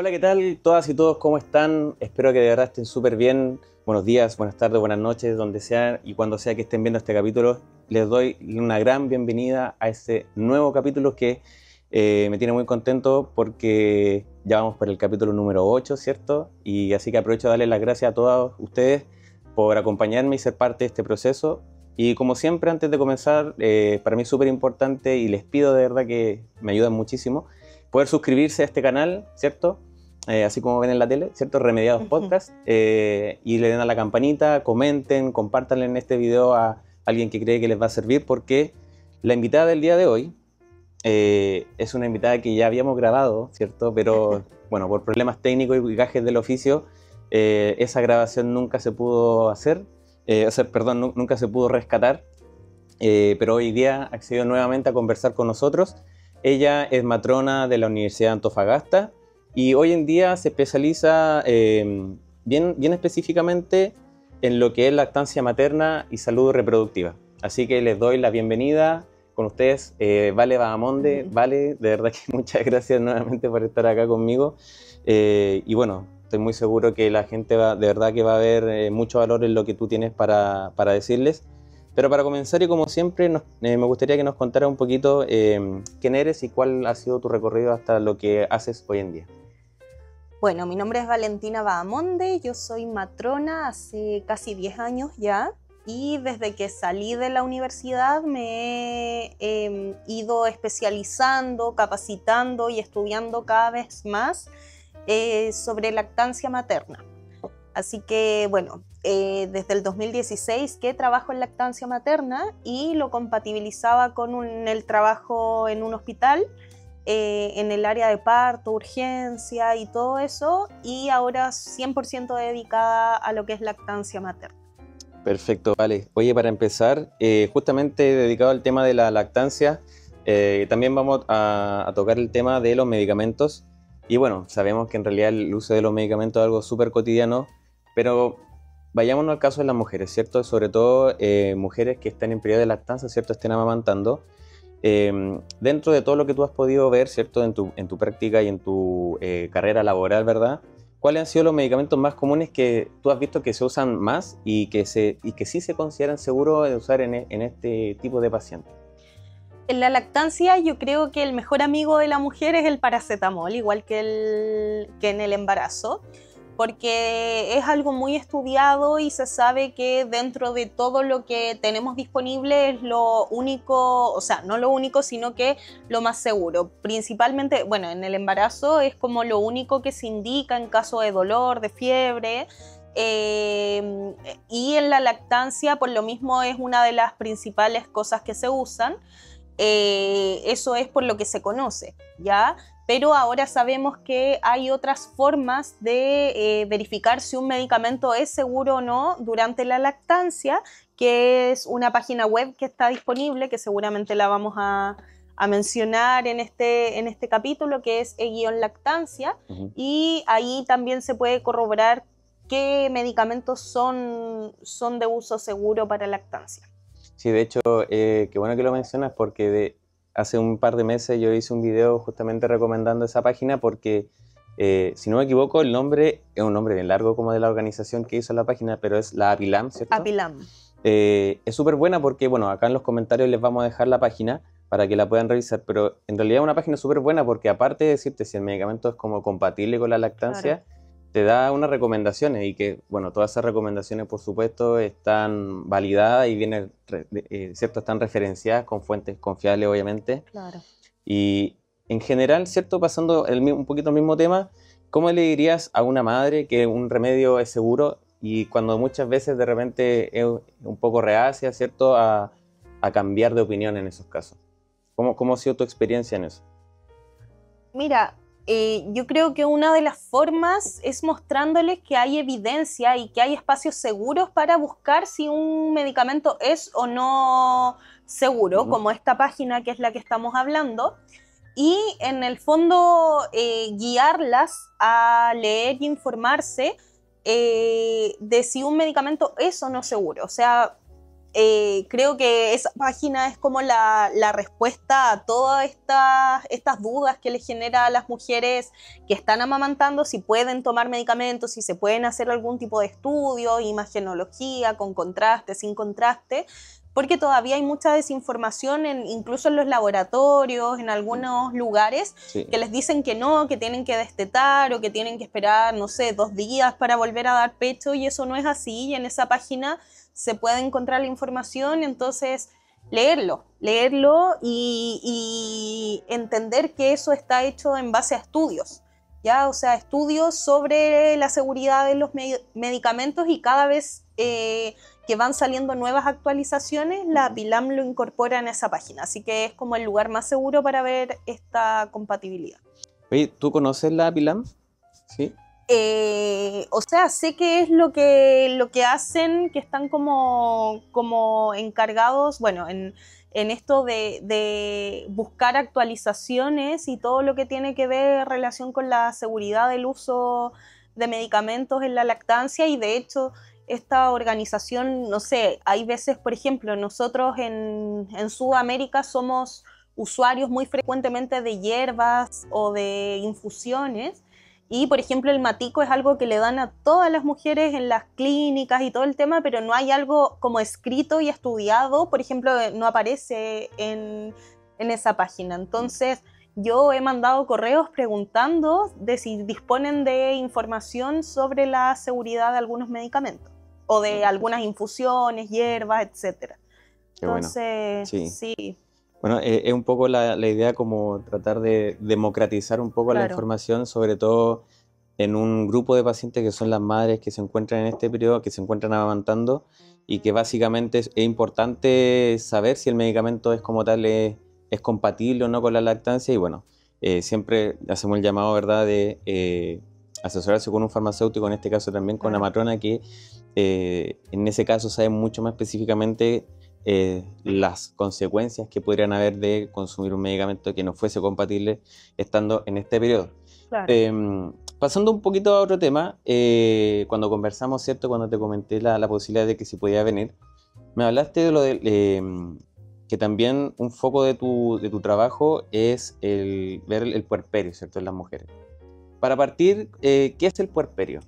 Hola, ¿qué tal todas y todos? ¿Cómo están? Espero que de verdad estén súper bien. Buenos días, buenas tardes, buenas noches, donde sea y cuando sea que estén viendo este capítulo. Les doy una gran bienvenida a este nuevo capítulo que me tiene muy contento porque ya vamos por el capítulo número 8, ¿cierto? Y así que aprovecho de darles las gracias a todos ustedes por acompañarme y ser parte de este proceso. Y como siempre, antes de comenzar, para mí es súper importante y les pido de verdad que me ayuden muchísimo poder suscribirse a este canal, ¿cierto? Así como ven en la tele, ¿cierto? Remediados Podcast, y le den a la campanita, comenten, compártanle en este video a alguien que cree que les va a servir, porque la invitada del día de hoy es una invitada que ya habíamos grabado, ¿cierto? Pero bueno, por problemas técnicos y gajes del oficio, esa grabación nunca se pudo hacer, nunca se pudo rescatar, pero hoy día accedió nuevamente a conversar con nosotros. Ella es matrona de la Universidad de Antofagasta y hoy en día se especializa bien específicamente en lo que es lactancia materna y salud reproductiva. Así que les doy la bienvenida con ustedes, Vale Bahamonde. Vale, de verdad que muchas gracias nuevamente por estar acá conmigo. Y bueno, estoy muy seguro que la gente de verdad que va a ver mucho valor en lo que tú tienes para decirles. Pero para comenzar y como siempre, me gustaría que nos contara un poquito quién eres y cuál ha sido tu recorrido hasta lo que haces hoy en día. Bueno, mi nombre es Valentina Bahamonde, yo soy matrona hace casi 10 años ya y desde que salí de la universidad me he ido especializando, capacitando y estudiando cada vez más sobre lactancia materna. Así que bueno, desde el 2016 que trabajo en lactancia materna y lo compatibilizaba con el trabajo en un hospital, en el área de parto, urgencia y todo eso, y ahora 100% dedicada a lo que es lactancia materna. Perfecto, vale. Oye, para empezar, justamente dedicado al tema de la lactancia, también vamos a tocar el tema de los medicamentos. Y bueno, sabemos que en realidad el uso de los medicamentos es algo súper cotidiano, pero vayámonos al caso de las mujeres, ¿cierto? Sobre todo mujeres que están en periodo de lactancia, ¿cierto? Estén amamantando. Dentro de todo lo que tú has podido ver, ¿cierto? En tu práctica y en tu carrera laboral, ¿verdad? ¿Cuáles han sido los medicamentos más comunes que tú has visto que se usan más y que sí se consideran seguros de usar en este tipo de pacientes? En la lactancia yo creo que el mejor amigo de la mujer es el paracetamol, igual que en el embarazo, porque es algo muy estudiado y se sabe que dentro de todo lo que tenemos disponible es lo único, o sea, no lo único, sino que lo más seguro. Principalmente, bueno, en el embarazo es como lo único que se indica en caso de dolor, de fiebre, y en la lactancia por lo mismo es una de las principales cosas que se usan. Eso es por lo que se conoce, ¿ya? Pero ahora sabemos que hay otras formas de verificar si un medicamento es seguro o no durante la lactancia, que es una página web que está disponible, que seguramente la vamos a mencionar en este capítulo, que es e-lactancia, y ahí también se puede corroborar qué medicamentos son de uso seguro para lactancia. Sí, de hecho, qué bueno que lo mencionas porque hace un par de meses yo hice un video justamente recomendando esa página porque, si no me equivoco, el nombre es un nombre bien largo como de la organización que hizo la página, pero es la Apilam, ¿cierto? Apilam. Es súper buena porque, bueno, acá en los comentarios les vamos a dejar la página para que la puedan revisar, pero en realidad es una página súper buena porque aparte de decirte si el medicamento es como compatible con la lactancia, claro, te da unas recomendaciones y que, bueno, todas esas recomendaciones, por supuesto, están validadas y vienen, ¿cierto? Están referenciadas con fuentes confiables, obviamente. Claro. Y en general, ¿cierto? Pasando un poquito al mismo tema, ¿cómo le dirías a una madre que un remedio es seguro y cuando muchas veces de repente es un poco reacia, ¿cierto? A cambiar de opinión en esos casos. ¿Cómo ha sido tu experiencia en eso? Mira, yo creo que una de las formas es mostrándoles que hay evidencia y que hay espacios seguros para buscar si un medicamento es o no seguro, como esta página que es la que estamos hablando, y en el fondo guiarlas a leer y informarse de si un medicamento es o no seguro. O sea, creo que esa página es como la respuesta a todas estas dudas que les genera a las mujeres que están amamantando, si pueden tomar medicamentos, si se pueden hacer algún tipo de estudio, imagenología, con contraste, sin contraste, porque todavía hay mucha desinformación, incluso en los laboratorios, en algunos lugares, Sí. que les dicen que no, que tienen que destetar o que tienen que esperar, no sé, 2 días para volver a dar pecho, y eso no es así, y en esa página se puede encontrar la información. Entonces leerlo y entender que eso está hecho en base a estudios, ¿ya? O sea, estudios sobre la seguridad de los medicamentos, y cada vez que van saliendo nuevas actualizaciones, la PILAM lo incorpora en esa página, así que es como el lugar más seguro para ver esta compatibilidad. Oye, ¿tú conoces la PILAM? Sí. O sea, sé que es lo que hacen, que están como encargados, bueno, en esto de buscar actualizaciones y todo lo que tiene que ver en relación con la seguridad del uso de medicamentos en la lactancia. Y de hecho, esta organización, no sé, hay veces, por ejemplo, nosotros en Sudamérica somos usuarios muy frecuentemente de hierbas o de infusiones. Y, por ejemplo, el matico es algo que le dan a todas las mujeres en las clínicas y todo el tema, pero no hay algo como escrito y estudiado, por ejemplo, no aparece en esa página. Entonces, yo he mandado correos preguntando de si disponen de información sobre la seguridad de algunos medicamentos o de algunas infusiones, hierbas, etc. Qué bueno. Entonces, Sí. sí. Bueno, es un poco la idea como tratar de democratizar un poco la Claro. información, sobre todo en un grupo de pacientes que son las madres que se encuentran en este periodo, que se encuentran amamantando, y que básicamente es importante saber si el medicamento es como tal, es compatible o no con la lactancia. Y bueno, siempre hacemos el llamado, ¿verdad?, de asesorarse con un farmacéutico, en este caso también con la Claro. matrona, que en ese caso sabe mucho más específicamente las consecuencias que podrían haber de consumir un medicamento que no fuese compatible estando en este periodo. Claro. Pasando un poquito a otro tema, cuando conversamos, ¿cierto? Cuando te comenté la posibilidad de que si podía venir, me hablaste de lo de que también un foco de tu trabajo es el ver el puerperio, ¿cierto?, en las mujeres. Para partir, ¿qué es el puerperio?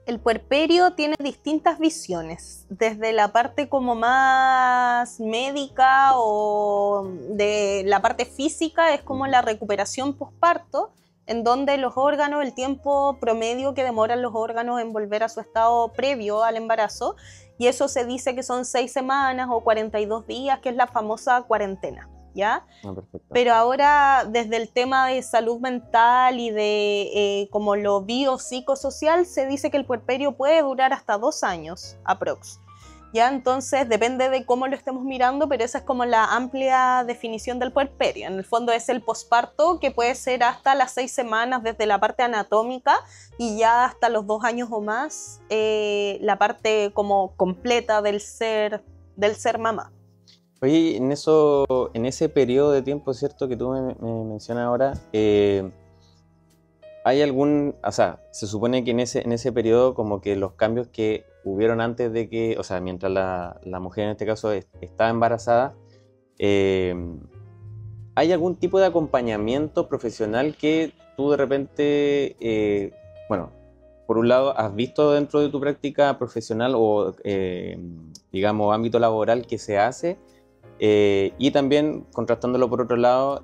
El puerperio tiene distintas visiones, desde la parte como más médica o de la parte física, es como la recuperación posparto, en donde los órganos, el tiempo promedio que demoran los órganos en volver a su estado previo al embarazo, y eso se dice que son 6 semanas o 42 días, que es la famosa cuarentena, ¿ya? Perfecto. Pero ahora, desde el tema de salud mental y de como lo biopsicosocial, se dice que el puerperio puede durar hasta 2 años, aprox. ¿Ya? Entonces, depende de cómo lo estemos mirando, pero esa es como la amplia definición del puerperio. En el fondo es el posparto, que puede ser hasta las 6 semanas desde la parte anatómica, y ya hasta los 2 años o más la parte como completa del ser mamá. Oye, en ese periodo de tiempo, ¿cierto?, que tú me mencionas ahora, ¿hay algún, o sea, se supone que en ese periodo como que los cambios que hubieron antes de que, o sea, mientras la mujer en este caso estaba embarazada, ¿hay algún tipo de acompañamiento profesional que tú de repente, bueno, por un lado, has visto dentro de tu práctica profesional o, digamos, ámbito laboral que se hace? Y también, contrastándolo por otro lado,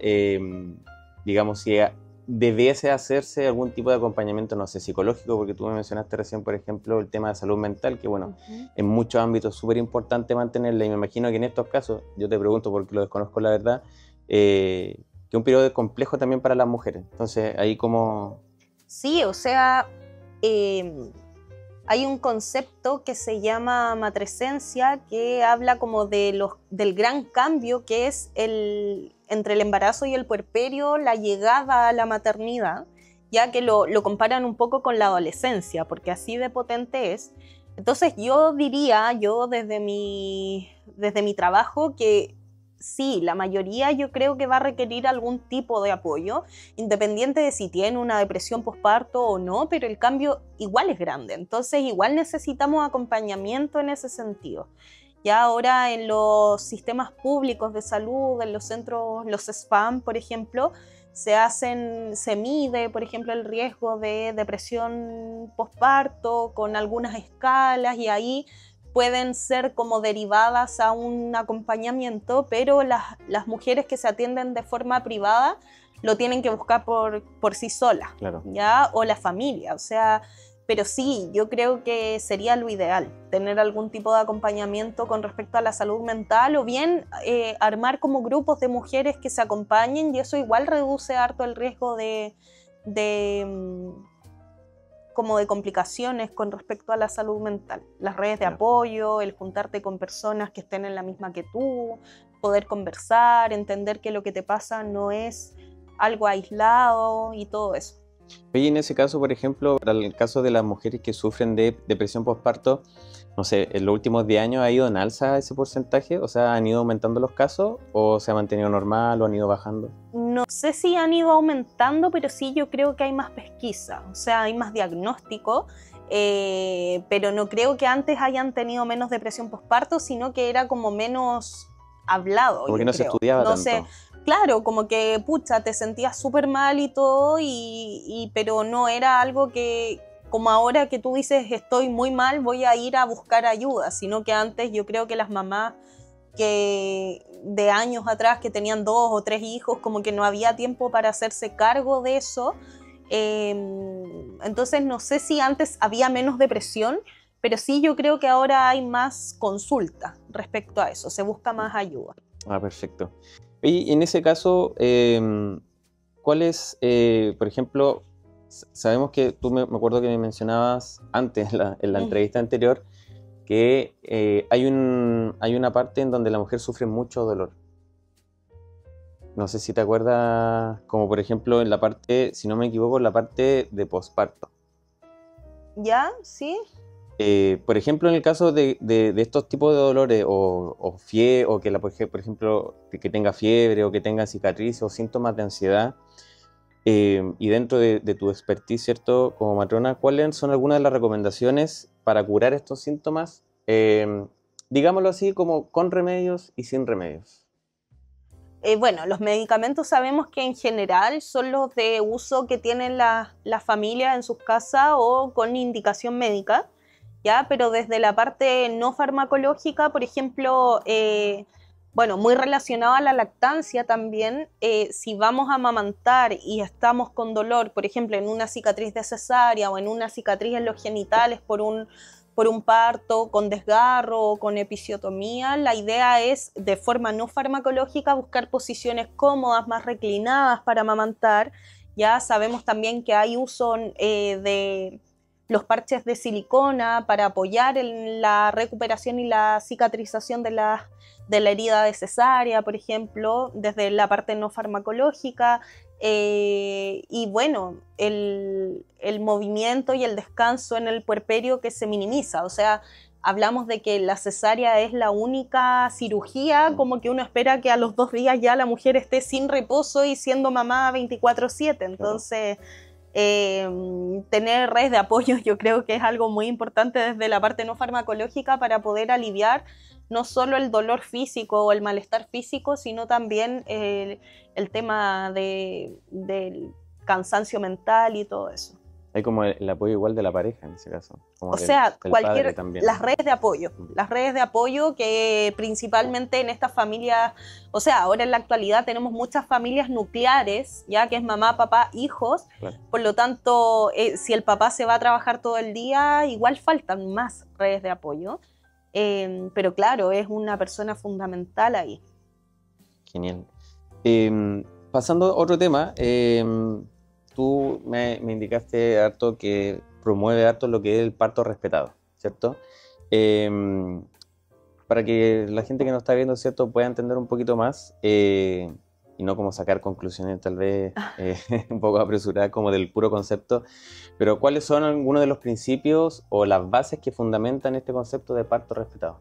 digamos, si debiese hacerse algún tipo de acompañamiento, no sé, psicológico, porque tú me mencionaste recién, por ejemplo, el tema de salud mental, que bueno, en muchos ámbitos es súper importante mantenerla, y me imagino que en estos casos, yo te pregunto porque lo desconozco la verdad, que un periodo es complejo también para las mujeres. Entonces, ahí como... Sí, o sea, hay un concepto que se llama matresencia, que habla como del gran cambio que es entre el embarazo y el puerperio, la llegada a la maternidad, ya que lo comparan un poco con la adolescencia, porque así de potente es. Entonces yo diría, desde mi trabajo, que sí, la mayoría yo creo que va a requerir algún tipo de apoyo, independiente de si tiene una depresión posparto o no, pero el cambio igual es grande, entonces igual necesitamos acompañamiento en ese sentido. Ya ahora en los sistemas públicos de salud, en los centros, los SPAM, por ejemplo, se mide, por ejemplo, el riesgo de depresión postparto con algunas escalas y ahí pueden ser como derivadas a un acompañamiento, pero las mujeres que se atienden de forma privada lo tienen que buscar por sí solas, Claro. ¿ya? O la familia, o sea, pero sí, yo creo que sería lo ideal, tener algún tipo de acompañamiento con respecto a la salud mental o bien armar como grupos de mujeres que se acompañen y eso igual reduce harto el riesgo de como de complicaciones con respecto a la salud mental. Las redes de apoyo, el juntarte con personas que estén en la misma que tú, poder conversar, entender que lo que te pasa no es algo aislado y todo eso. Oye, en ese caso, por ejemplo, para el caso de las mujeres que sufren de depresión postparto, no sé, en los últimos 10 años ha ido en alza ese porcentaje, o sea, ¿han ido aumentando los casos o se ha mantenido normal o han ido bajando? No sé si han ido aumentando, pero sí yo creo que hay más pesquisa, o sea, hay más diagnóstico, pero no creo que antes hayan tenido menos depresión postparto, sino que era como menos hablado. Como que no se estudiaba no tanto. sé, claro, como que, pucha, te sentías súper mal y todo, pero no era algo que, como ahora que tú dices, estoy muy mal, voy a ir a buscar ayuda, sino que antes yo creo que las mamás que de años atrás que tenían 2 o 3 hijos, como que no había tiempo para hacerse cargo de eso. Entonces no sé si antes había menos depresión, pero sí yo creo que ahora hay más consulta respecto a eso, se busca más ayuda. Ah, perfecto. Y en ese caso, ¿cuál es, por ejemplo, sabemos que tú me acuerdo que me mencionabas antes en la entrevista anterior, que hay una parte en donde la mujer sufre mucho dolor. No sé si te acuerdas, como por ejemplo en la parte, si no me equivoco, en la parte de posparto. ¿Ya? ¿Sí? Por ejemplo, en el caso de estos tipos de dolores o que por ejemplo que tenga fiebre o que tenga cicatrices o síntomas de ansiedad, y dentro de tu expertise, ¿cierto? Como matrona, ¿cuáles son algunas de las recomendaciones para curar estos síntomas? Digámoslo así, como con remedios y sin remedios. Bueno, los medicamentos sabemos que en general son los de uso que tienen las familias en sus casas o con indicación médica, ¿ya? Pero desde la parte no farmacológica, por ejemplo, bueno, muy relacionado a la lactancia también, si vamos a amamantar y estamos con dolor, por ejemplo, en una cicatriz de cesárea o en una cicatriz en los genitales por un parto, con desgarro o con episiotomía, la idea es, de forma no farmacológica, buscar posiciones cómodas, más reclinadas para amamantar. Ya sabemos también que hay uso de los parches de silicona para apoyar en la recuperación y la cicatrización de la herida de cesárea, por ejemplo, desde la parte no farmacológica. Y bueno, el movimiento y el descanso en el puerperio que se minimiza, o sea, hablamos de que la cesárea es la única cirugía, como que uno espera que a los 2 días ya la mujer esté sin reposo y siendo mamá 24/7, entonces tener redes de apoyo yo creo que es algo muy importante desde la parte no farmacológica para poder aliviar no solo el dolor físico o el malestar físico, sino también el tema del cansancio mental y todo eso. Hay como el apoyo igual de la pareja en ese caso. Como o sea, cualquier, las redes de apoyo que principalmente en estas familias, o sea, ahora en la actualidad tenemos muchas familias nucleares, ya que es mamá, papá, hijos, claro. Por lo tanto, si el papá se va a trabajar todo el día, igual faltan más redes de apoyo. Pero claro, es una persona fundamental ahí. Genial. Pasando a otro tema, tú me indicaste harto que promueve harto lo que es el parto respetado, ¿cierto? Para que la gente que nos está viendo, ¿cierto?, pueda entender un poquito más y no como sacar conclusiones tal vez un poco apresuradas como del puro concepto, pero ¿cuáles son algunos de los principios o las bases que fundamentan este concepto de parto respetado?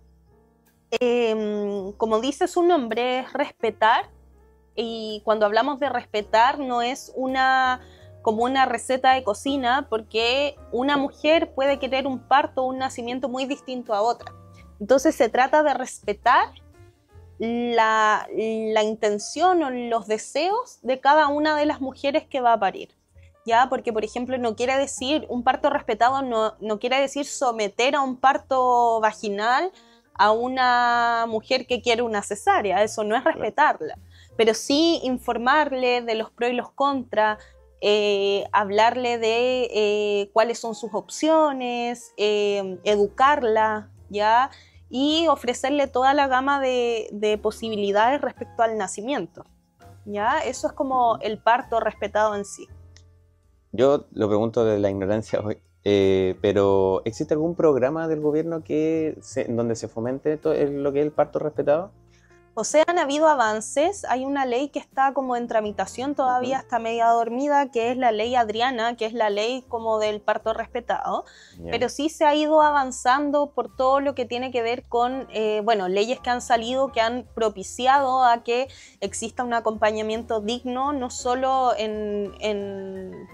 Como dice su nombre, es respetar, y cuando hablamos de respetar no es como una receta de cocina, porque una mujer puede querer un parto o un nacimiento muy distinto a otra. Entonces se trata de respetar la intención o los deseos de cada una de las mujeres que va a parir. ¿Ya? Porque, por ejemplo, no quiere decir, un parto respetado no quiere decir someter a un parto vaginal a una mujer que quiere una cesárea, eso no es respetarla, pero sí informarle de los pros y los contras, hablarle de cuáles son sus opciones, educarla, ¿ya? Y ofrecerle toda la gama de posibilidades respecto al nacimiento, ¿ya? Eso es como el parto respetado en sí. Yo lo pregunto de la ignorancia hoy, pero ¿existe algún programa del gobierno en donde se fomente lo que es el parto respetado? O sea, han habido avances, hay una ley que está como en tramitación todavía, está media dormida, que es la ley Adriana, que es la ley como del parto respetado, pero sí se ha ido avanzando por todo lo que tiene que ver con, leyes que han salido, que han propiciado a que exista un acompañamiento digno, no solo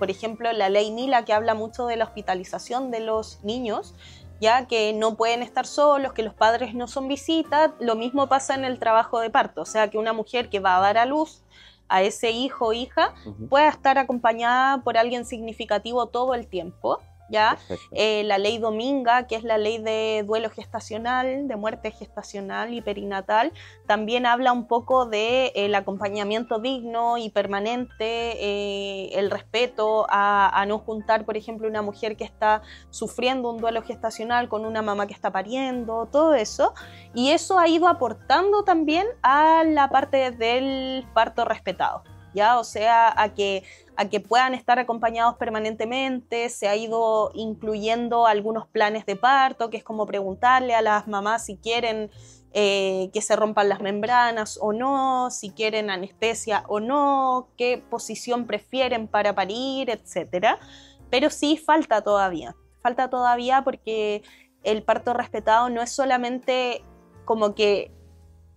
por ejemplo, la ley Mila, que habla mucho de la hospitalización de los niños, ya que no pueden estar solos, que los padres no son visitas. Lo mismo pasa en el trabajo de parto, o sea, que una mujer que va a dar a luz a ese hijo o hija pueda estar acompañada por alguien significativo todo el tiempo, ¿ya? La ley Dominga, que es la ley de duelo gestacional, de muerte gestacional y perinatal, también habla un poco del acompañamiento digno y permanente, el respeto a no juntar, por ejemplo, una mujer que está sufriendo un duelo gestacional con una mamá que está pariendo, todo eso, y eso ha ido aportando también a la parte del parto respetado, ¿ya? O sea, a que puedan estar acompañados permanentemente. Se ha ido incluyendo algunos planes de parto, que es como preguntarle a las mamás si quieren que se rompan las membranas o no, si quieren anestesia o no, qué posición prefieren para parir, etc. Pero sí falta todavía porque el parto respetado no es solamente como que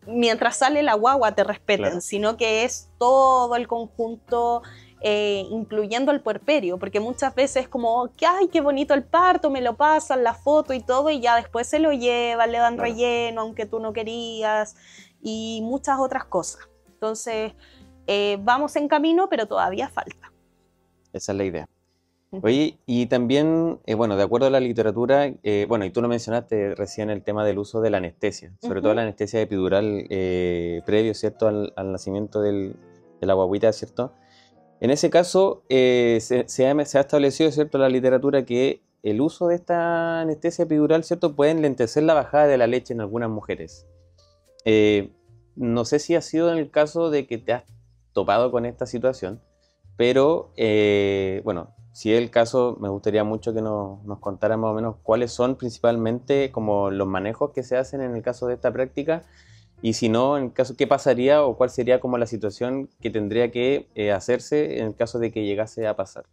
mientras sale la guagua te respeten, sino que es todo el conjunto, incluyendo el puerperio, porque muchas veces es como, ¡ay, qué bonito el parto! Me lo pasan, la foto y todo, y ya después se lo llevan, le dan relleno, aunque tú no querías, y muchas otras cosas. Entonces, vamos en camino, pero todavía falta. Esa es la idea. Oye, y también, de acuerdo a la literatura, y tú lo mencionaste recién, el tema del uso de la anestesia, sobre todo la anestesia epidural previo, ¿cierto?, al nacimiento de la guaguita, ¿cierto? En ese caso, se ha establecido, ¿cierto?, en la literatura que el uso de esta anestesia epidural, ¿cierto?, puede enlentecer la bajada de la leche en algunas mujeres. No sé si ha sido en el caso de que te has topado con esta situación, pero, si es el caso, me gustaría mucho que nos contara más o menos cuáles son principalmente como los manejos que se hacen en el caso de esta práctica, y si no, en el caso, ¿qué pasaría o cuál sería como la situación que tendría que hacerse en el caso de que llegase a pasar?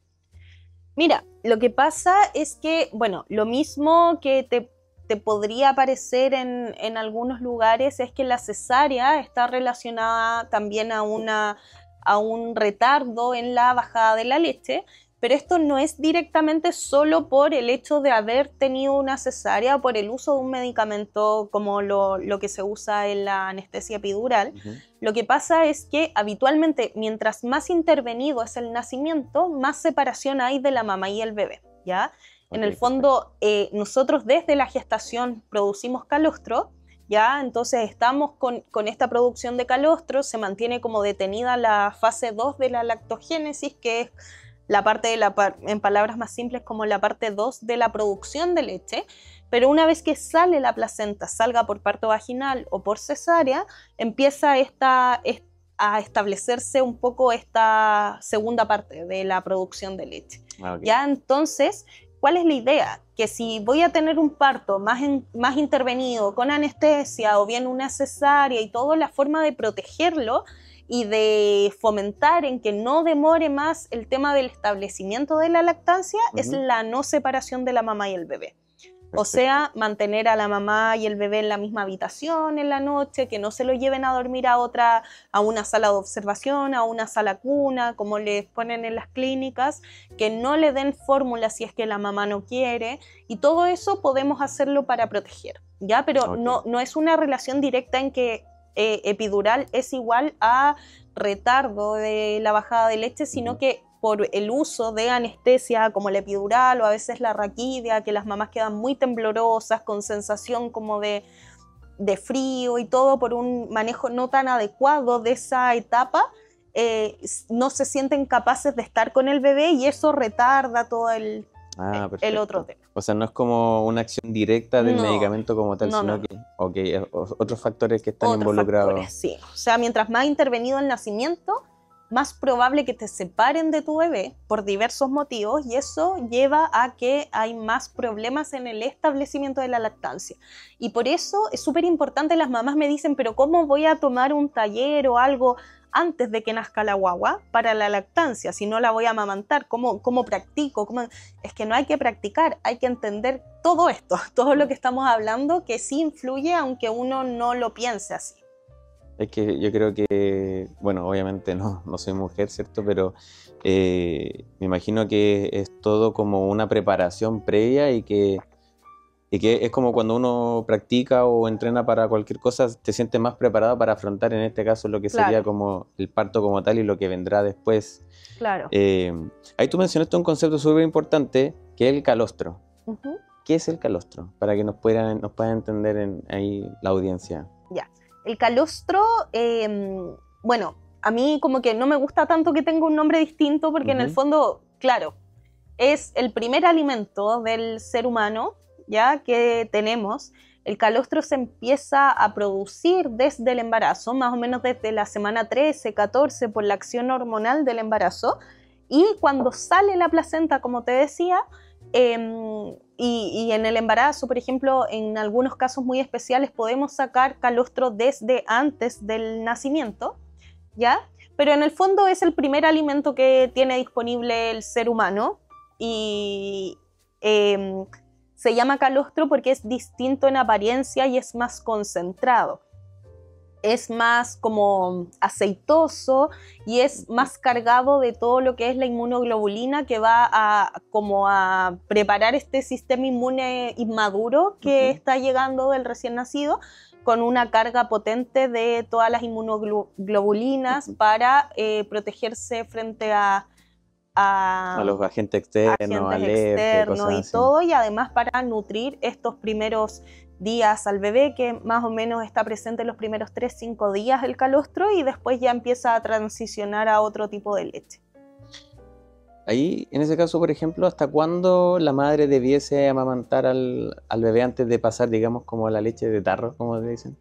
Mira, lo que pasa es que, lo mismo que te podría parecer en algunos lugares es que la cesárea está relacionada también a un retardo en la bajada de la leche, pero esto no es directamente solo por el hecho de haber tenido una cesárea o por el uso de un medicamento como lo que se usa en la anestesia epidural. Lo que pasa es que habitualmente, mientras más intervenido es el nacimiento, más separación hay de la mamá y el bebé, ¿ya? En el fondo, nosotros desde la gestación producimos calostro, ¿ya? Entonces estamos con esta producción de calostro, se mantiene como detenida la fase 2 de la lactogénesis, que es la parte en palabras más simples, como la parte 2 de la producción de leche, pero una vez que sale la placenta, salga por parto vaginal o por cesárea, empieza a establecerse un poco esta segunda parte de la producción de leche. Ya, entonces, ¿cuál es la idea? Que si voy a tener un parto más intervenido con anestesia o bien una cesárea y todo, la forma de protegerlo y de fomentar en que no demore más el tema del establecimiento de la lactancia es la no separación de la mamá y el bebé. O sea, mantener a la mamá y el bebé en la misma habitación en la noche, que no se lo lleven a dormir a una sala de observación, a una sala cuna, como les ponen en las clínicas, que no le den fórmula si es que la mamá no quiere, y todo eso podemos hacerlo para proteger, ¿ya? Pero no es una relación directa en que epidural es igual a retardo de la bajada de leche, sino que por el uso de anestesia como la epidural o a veces la raquidia, que las mamás quedan muy temblorosas, con sensación como de frío y todo, por un manejo no tan adecuado de esa etapa, no se sienten capaces de estar con el bebé y eso retarda todo el otro tema. O sea, no es como una acción directa del medicamento como tal, sino que otros factores que están involucrados. Factores, sí. O sea, mientras más intervenido el nacimiento, más probable que te separen de tu bebé por diversos motivos, y eso lleva a que hay más problemas en el establecimiento de la lactancia. Y por eso es súper importante, las mamás me dicen, pero ¿cómo voy a tomar un taller o algo antes de que nazca la guagua para la lactancia? Si no la voy a amamantar, ¿cómo practico? Es que no hay que practicar, hay que entender todo esto, todo lo que estamos hablando, que sí influye aunque uno no lo piense así. Es que yo creo que, bueno, obviamente no soy mujer, ¿cierto? Pero me imagino que es todo como una preparación previa y que es como cuando uno practica o entrena para cualquier cosa, te sientes más preparado para afrontar en este caso lo que sería como el parto como tal y lo que vendrá después. Claro. Ahí tú mencionaste un concepto súper importante, que es el calostro. ¿Qué es el calostro? Para que nos puedan entender ahí la audiencia. Ya. El calostro, bueno, a mí como que no me gusta tanto que tenga un nombre distinto porque en el fondo, claro, es el primer alimento del ser humano, ya que tenemos. El calostro se empieza a producir desde el embarazo, más o menos desde la semana 13, 14, por la acción hormonal del embarazo, y cuando sale la placenta, como te decía, y en el embarazo, por ejemplo, en algunos casos muy especiales podemos sacar calostro desde antes del nacimiento, ¿ya? Pero en el fondo es el primer alimento que tiene disponible el ser humano y se llama calostro porque es distinto en apariencia y es más concentrado. Es más como aceitoso y es más cargado de todo lo que es la inmunoglobulina, que va a preparar este sistema inmune inmaduro que está llegando del recién nacido, con una carga potente de todas las inmunoglobulinas para protegerse frente a los agentes externos, alergias, y así. Todo, y además para nutrir estos primeros días al bebé, que más o menos está presente en los primeros 3-5 días el calostro, y después ya empieza a transicionar a otro tipo de leche. Ahí, en ese caso, por ejemplo, ¿hasta cuándo la madre debiese amamantar al bebé antes de pasar, digamos, como a la leche de tarro, como le dicen?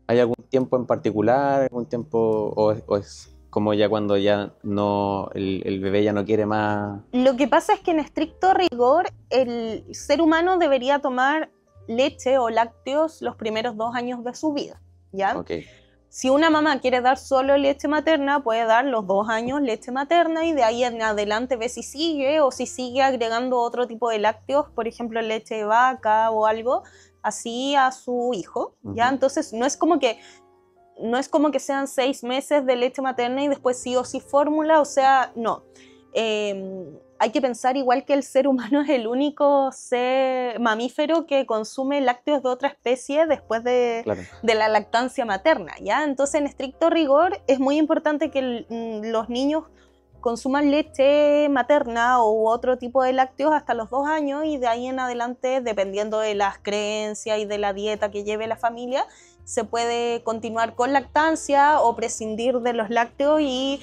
¿Hay algún tiempo en particular, algún tiempo, o es como ya cuando ya no, el bebé ya no quiere más? Lo que pasa es que en estricto rigor el ser humano debería tomar leche o lácteos los primeros 2 años de su vida, ¿ya? Okay. Si una mamá quiere dar solo leche materna, puede dar los 2 años leche materna y de ahí en adelante ve si sigue, o si sigue agregando otro tipo de lácteos, por ejemplo leche de vaca o algo así, a su hijo, ¿ya? Entonces no es como que sean 6 meses de leche materna y después sí o sí fórmula, o sea, no. Hay que pensar igual que el ser humano es el único ser mamífero que consume lácteos de otra especie después de la lactancia materna, ¿ya? Entonces, en estricto rigor, es muy importante que los niños consuman leche materna u otro tipo de lácteos hasta los 2 años, y de ahí en adelante, dependiendo de las creencias y de la dieta que lleve la familia, se puede continuar con lactancia o prescindir de los lácteos y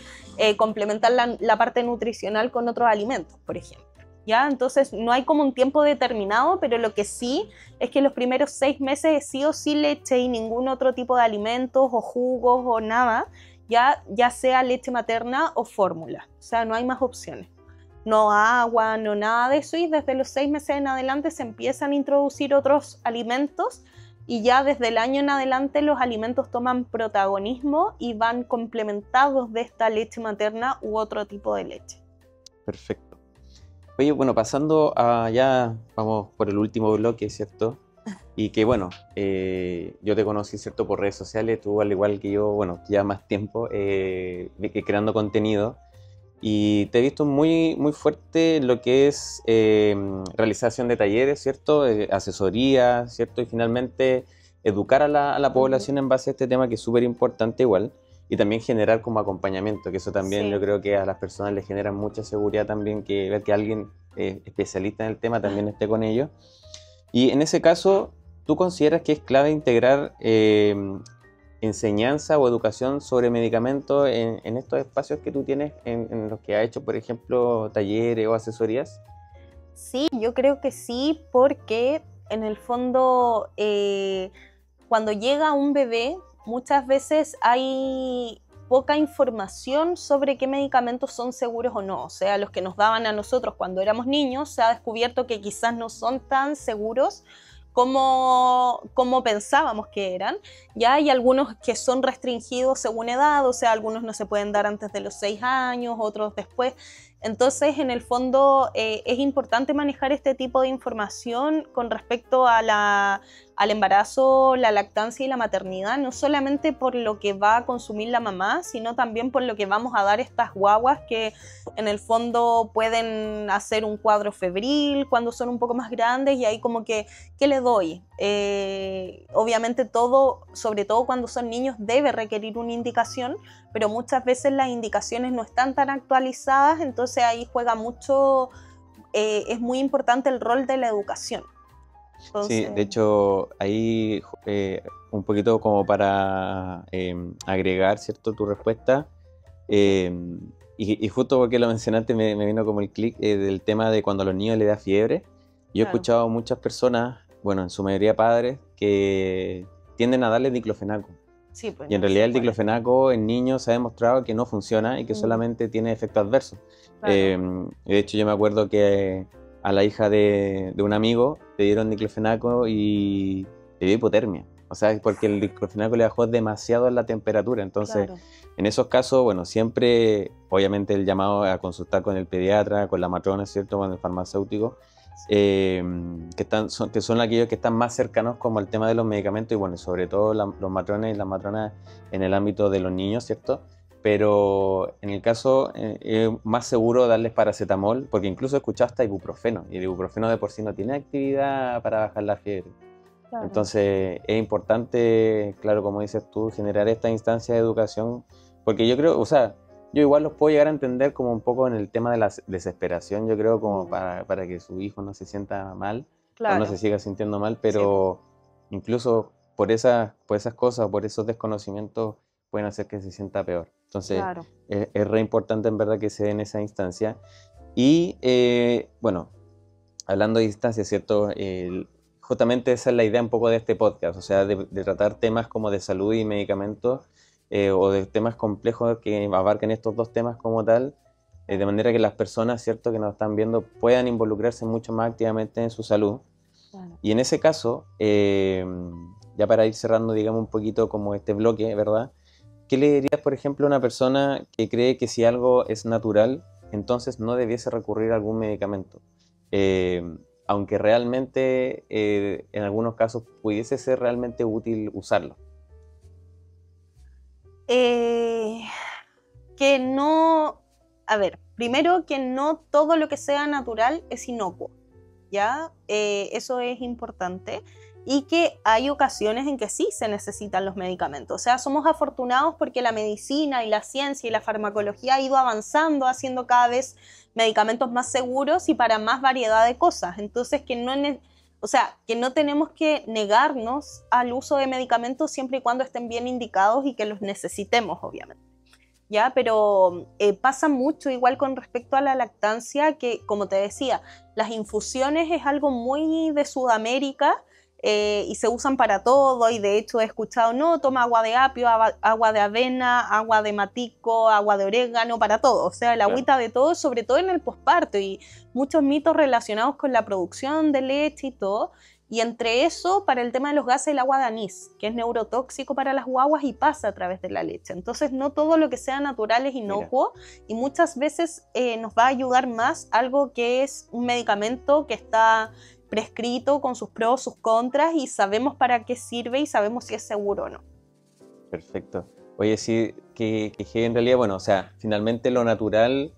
complementar la parte nutricional con otros alimentos, por ejemplo, ¿ya? Entonces no hay como un tiempo determinado, pero lo que sí es que los primeros 6 meses es sí o sí leche y ningún otro tipo de alimentos o jugos o nada, ya sea leche materna o fórmula, o sea, no hay más opciones. No agua, no nada de eso, y desde los 6 meses en adelante se empiezan a introducir otros alimentos, y ya desde el año en adelante los alimentos toman protagonismo y van complementados de esta leche materna u otro tipo de leche. Perfecto. Oye, bueno, pasando a ya, vamos por el último bloque, ¿cierto? Y que bueno, yo te conocí, ¿cierto? Por redes sociales, tú al igual que yo, bueno, ya más tiempo creando contenido. Y te he visto muy, muy fuerte en lo que es realización de talleres, ¿cierto? Asesoría, ¿cierto? Y finalmente educar a la Ujú. población en base a este tema que es súper importante igual. Y también generar como acompañamiento, que eso también yo Sí. creo que a las personas les genera mucha seguridad también que ver que alguien especialista en el tema también esté con ellos. Y en ese caso, ¿tú consideras que es clave integrar enseñanza o educación sobre medicamentos en estos espacios que tú tienes, en los que has hecho, por ejemplo, talleres o asesorías? Sí, yo creo que sí, porque en el fondo, cuando llega un bebé, muchas veces hay poca información sobre qué medicamentos son seguros o no. O sea, los que nos daban a nosotros cuando éramos niños, se ha descubierto que quizás no son tan seguros como pensábamos que eran. Ya hay algunos que son restringidos según edad, o sea, algunos no se pueden dar antes de los 6 años, otros después. Entonces, en el fondo, es importante manejar este tipo de información con respecto a al embarazo, la lactancia y la maternidad, no solamente por lo que va a consumir la mamá, sino también por lo que vamos a dar estas guaguas que en el fondo pueden hacer un cuadro febril cuando son un poco más grandes y ahí como que, ¿qué le doy? Obviamente todo, sobre todo cuando son niños, debe requerir una indicación, pero muchas veces las indicaciones no están tan actualizadas, entonces ahí juega mucho, es muy importante el rol de la educación. Sí, Entonces, de hecho, ahí un poquito como para agregar, ¿cierto?, tu respuesta. eh, y justo porque lo mencionaste me vino como el clic del tema de cuando a los niños les da fiebre. Yo he claro, escuchado a muchas personas, bueno, en su mayoría padres, que tienden a darle diclofenaco. sí, pues Y en no realidad se el puede. diclofenaco en niños se ha demostrado que no funciona y que Mm, solamente tiene efectos adversos. claro, De hecho, yo me acuerdo que a la hija de un amigo le dieron diclofenaco y le dio hipotermia. O sea, porque el diclofenaco le bajó demasiado la temperatura. Entonces, claro. en esos casos, bueno, siempre, obviamente, el llamado a consultar con el pediatra, con la matrona, ¿cierto? Con el farmacéutico, eh, que son aquellos que están más cercanos como al tema de los medicamentos y bueno, sobre todo los matrones y las matronas en el ámbito de los niños, ¿cierto? Pero en el caso es más seguro darles paracetamol, porque incluso he escuchado hasta ibuprofeno, y el ibuprofeno de por sí no tiene actividad para bajar la fiebre. Claro. Entonces es importante, claro, como dices tú, generar esta instancia de educación, porque yo creo, o sea, yo igual los puedo llegar a entender como un poco en el tema de la desesperación, yo creo, como Mm, para que su hijo no se sienta mal o no se claro, siga sintiendo mal, sí, pues, pero incluso por esas cosas, por esos desconocimientos, pueden hacer que se sienta peor. Entonces claro. es re importante en verdad que se dé en esa instancia. Y bueno, hablando de distancia, ¿cierto? Justamente esa es la idea un poco de este podcast, o sea, de tratar temas como de salud y medicamentos o de temas complejos que abarquen estos dos temas como tal, de Claro, manera que las personas, ¿cierto?, que nos están viendo puedan involucrarse mucho más activamente en su salud. claro. Y en ese caso, ya para ir cerrando, digamos, un poquito como este bloque, ¿verdad? ¿Qué le dirías, por ejemplo, a una persona que cree que si algo es natural, entonces no debiese recurrir a algún medicamento? Eh, Aunque realmente en algunos casos pudiese ser realmente útil usarlo. Eh, que no, a ver, primero que no todo lo que sea natural es inocuo, ¿ya? Eso es importante. Y que hay ocasiones en que sí se necesitan los medicamentos. O sea, somos afortunados porque la medicina y la ciencia y la farmacología ha ido avanzando, haciendo cada vez medicamentos más seguros y para más variedad de cosas. Entonces, o sea, que no tenemos que negarnos al uso de medicamentos siempre y cuando estén bien indicados y que los necesitemos, obviamente. ¿Ya? Pero pasa mucho igual con respecto a la lactancia, que como te decía, las infusiones es algo muy de Sudamérica y se usan para todo y de hecho he escuchado, no, toma agua de apio, agua de avena, agua de matico, agua de orégano, para todo, o sea, el Claro. agüita de todo, sobre todo en el posparto y muchos mitos relacionados con la producción de leche y todo. y entre eso, para el tema de los gases, el agua de anís, que es neurotóxico para las guaguas y pasa a través de la leche. Entonces no todo lo que sea natural es inocuo. Mira. Y muchas veces nos va a ayudar más algo que es un medicamento que está prescrito con sus pros, sus contras, y sabemos para qué sirve y sabemos si es seguro o no. Perfecto. Oye, sí, que en realidad, bueno, o sea, finalmente lo natural,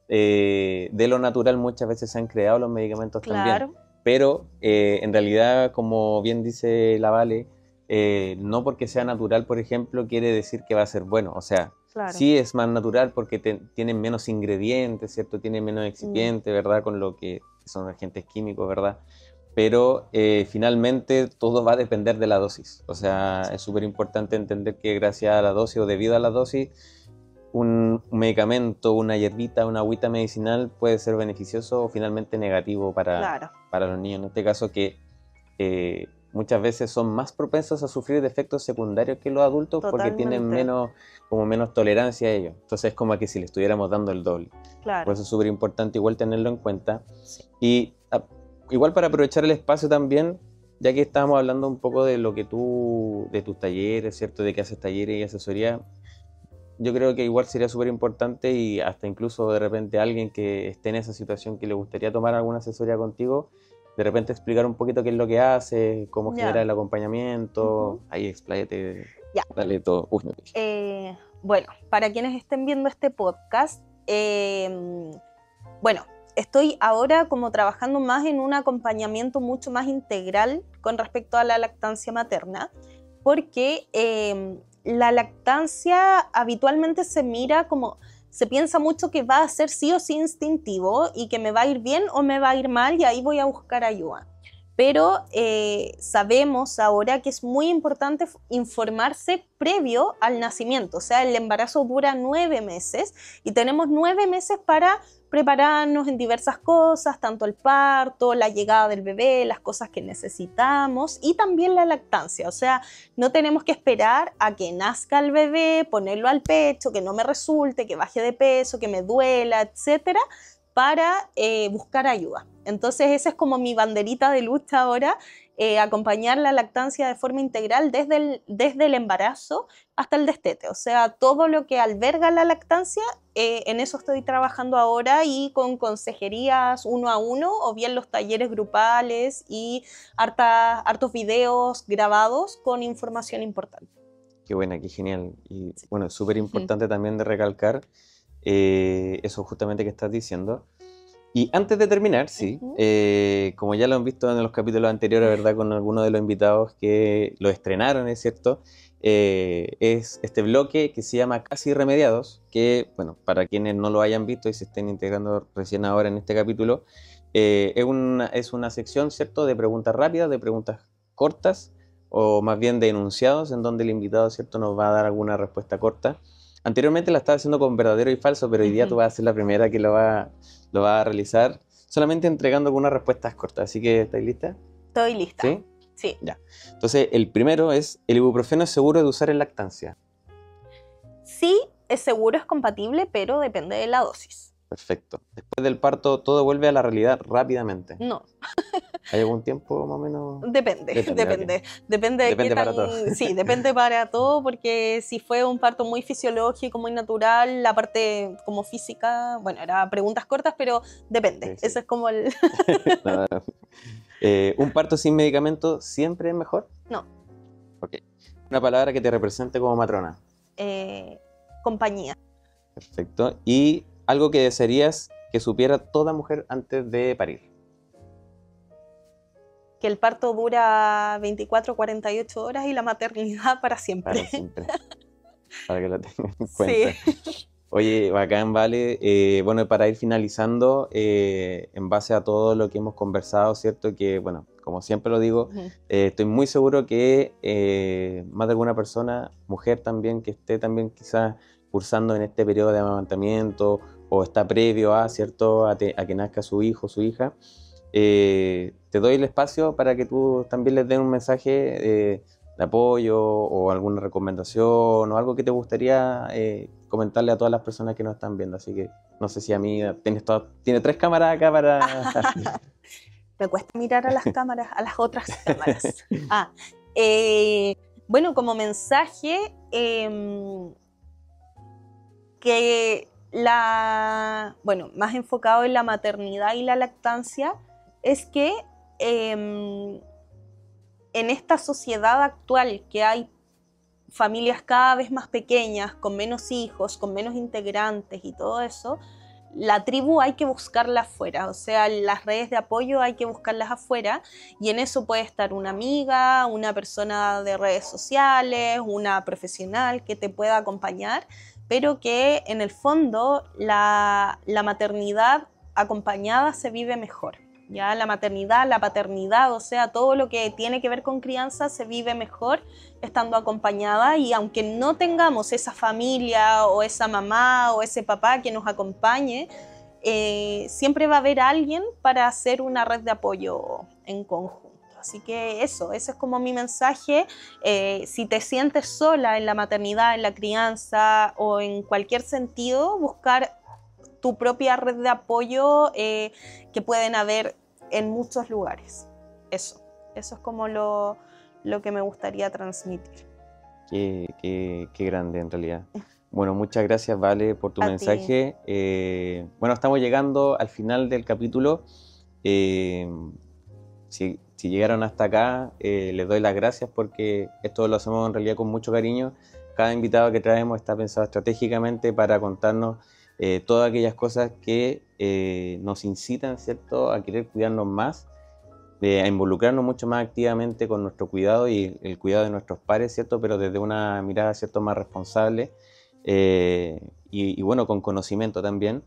de lo natural muchas veces se han creado los medicamentos también. Pero en realidad, como bien dice la Vale, no porque sea natural, por ejemplo, quiere decir que va a ser bueno. O sea, sí es más natural porque tienen menos ingredientes, ¿cierto? Tienen menos excipientes, ¿verdad? Con lo que son agentes químicos, ¿verdad? Pero finalmente todo va a depender de la dosis. O sea, es súper importante entender que gracias a la dosis o debido a la dosis, un medicamento, una hierbita, una agüita medicinal puede ser beneficioso o finalmente negativo para los niños. En este caso que muchas veces son más propensos a sufrir de efectos secundarios que los adultos. Totalmente. Porque tienen menos tolerancia a ellos. Entonces es como que si le estuviéramos dando el doble. Por eso es súper importante igual tenerlo en cuenta. Sí. Y igual para aprovechar el espacio también, ya que estábamos hablando un poco de lo que de tus talleres, ¿cierto? De que haces talleres y asesoría. Yo creo que igual sería súper importante y hasta incluso de repente alguien que esté en esa situación que le gustaría tomar alguna asesoría contigo, de repente explicar un poquito qué es lo que hace, cómo genera el acompañamiento. Ahí expláyate, dale todo. Uy, no. Bueno, para quienes estén viendo este podcast, bueno, estoy ahora como trabajando más en un acompañamiento mucho más integral con respecto a la lactancia materna, porque la lactancia habitualmente se mira como, se piensa mucho que va a ser sí o sí instintivo y que me va a ir bien o me va a ir mal y ahí voy a buscar ayuda. Pero sabemos ahora que es muy importante informarse previo al nacimiento. O sea, el embarazo dura 9 meses y tenemos 9 meses para prepararnos en diversas cosas, tanto el parto, la llegada del bebé, las cosas que necesitamos y también la lactancia. O sea, no tenemos que esperar a que nazca el bebé, ponerlo al pecho, que no me resulte, que baje de peso, que me duela, etcétera, para buscar ayuda. Entonces esa es como mi banderita de lucha ahora, acompañar la lactancia de forma integral desde el embarazo hasta el destete. O sea, todo lo que alberga la lactancia, en eso estoy trabajando ahora y con consejerías 1 a 1 o bien los talleres grupales y hartos videos grabados con información importante. Qué buena, qué genial. Y bueno, es súper importante también de recalcar eso justamente que estás diciendo. Y antes de terminar, como ya lo han visto en los capítulos anteriores, ¿verdad? Con algunos de los invitados que lo estrenaron, ¿es cierto? Es este bloque que se llama Casi Remediados, que, bueno, para quienes no lo hayan visto y se estén integrando recién ahora en este capítulo, es una sección, ¿cierto? De preguntas rápidas, de preguntas cortas, o más bien de enunciados, en donde el invitado, ¿cierto? Nos va a dar alguna respuesta corta. Anteriormente la estaba haciendo con verdadero y falso, pero hoy día tú vas a ser la primera que lo va a realizar, solamente entregando algunas respuestas cortas. Así que, ¿estáis lista? Estoy lista. ¿Sí? Sí. Ya. Entonces, el primero es, ¿el ibuprofeno es seguro de usar en lactancia? Sí, es seguro, es compatible, pero depende de la dosis. Perfecto. Después del parto, ¿todo vuelve a la realidad rápidamente? No. ¿Hay algún tiempo más o menos? Depende Okay. Depende de qué para todo. Sí, depende para todo, porque si fue un parto muy fisiológico, muy natural, la parte como física, bueno, era preguntas cortas, pero depende. Sí. Eso es como el... No. ¿Un parto sin medicamento siempre es mejor? No. Ok. Una palabra que te represente como matrona. Compañía. Perfecto. ¿Y algo que desearías que supiera toda mujer antes de parir? Que el parto dura 24 48 horas y la maternidad para siempre. Para siempre. Para que lo tengan en cuenta. Sí. Oye, bacán, Vale. Bueno, para ir finalizando, en base a todo lo que hemos conversado, ¿cierto? Que, bueno, como siempre lo digo, estoy muy seguro que más de alguna persona, mujer también, que esté también quizás cursando en este periodo de amamantamiento o está previo a, ¿cierto? A que nazca su hijo o su hija, te doy el espacio para que tú también les des un mensaje de apoyo o alguna recomendación o algo que te gustaría comentarle a todas las personas que nos están viendo. Así que no sé si a mí tiene 3 cámaras acá para... Me cuesta mirar a las cámaras, a las otras cámaras. Bueno, como mensaje, más enfocado en la maternidad y la lactancia, es que en esta sociedad actual que hay familias cada vez más pequeñas, con menos hijos, con menos integrantes y todo eso, la tribu hay que buscarla afuera, o sea, las redes de apoyo hay que buscarlas afuera, y en eso puede estar una amiga, una persona de redes sociales, una profesional que te pueda acompañar, pero que en el fondo la maternidad acompañada se vive mejor. Ya la maternidad, la paternidad, o sea, todo lo que tiene que ver con crianza se vive mejor estando acompañada, y aunque no tengamos esa familia o esa mamá o ese papá que nos acompañe, siempre va a haber alguien para hacer una red de apoyo en conjunto. Así que ese es como mi mensaje. Si te sientes sola en la maternidad, en la crianza o en cualquier sentido, buscar tu propia red de apoyo que pueden haber en muchos lugares. Eso es como lo que me gustaría transmitir. Qué grande en realidad. Bueno, muchas gracias, Vale, por tu mensaje. Bueno, estamos llegando al final del capítulo. Si llegaron hasta acá, les doy las gracias porque esto lo hacemos en realidad con mucho cariño. Cada invitado que traemos está pensado estratégicamente para contarnos todas aquellas cosas que nos incitan, ¿cierto?, a querer cuidarnos más, a involucrarnos mucho más activamente con nuestro cuidado y el cuidado de nuestros pares, ¿cierto?, pero desde una mirada, ¿cierto?, más responsable y bueno, con conocimiento también.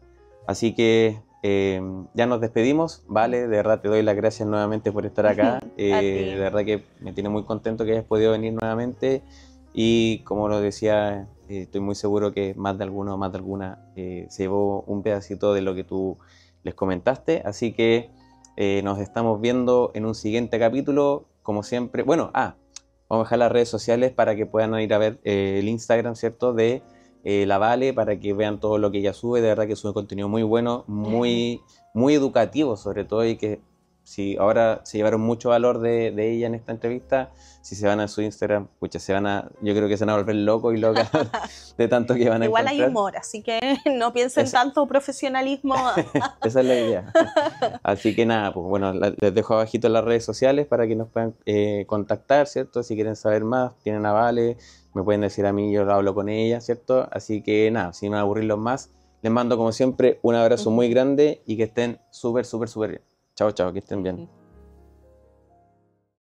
Así que ya nos despedimos. Vale, de verdad te doy las gracias nuevamente por estar acá. De verdad que me tiene muy contento que hayas podido venir nuevamente. Y como lo decía, estoy muy seguro que más de alguno o más de alguna se llevó un pedacito de lo que tú les comentaste. Así que nos estamos viendo en un siguiente capítulo, como siempre. Bueno, vamos a dejar las redes sociales para que puedan ir a ver el Instagram, ¿cierto?, de la Vale, para que vean todo lo que ella sube. De verdad que sube contenido muy bueno, muy educativo sobre todo, y que si ahora se llevaron mucho valor de ella en esta entrevista, si se van a su Instagram, pucha, yo creo que se van a volver locos y locas de tanto que van a Igual encontrar. hay humor, así que no piensen tanto profesionalismo. Esa es la idea. Así que nada, pues bueno, les dejo abajito las redes sociales para que nos puedan contactar, ¿cierto? Si quieren saber más, tienen a Vale, me pueden decir a mí, yo lo hablo con ella, ¿cierto? Así que nada, sin aburrirlos más, les mando como siempre un abrazo muy grande y que estén súper bien. Chao, que estén bien.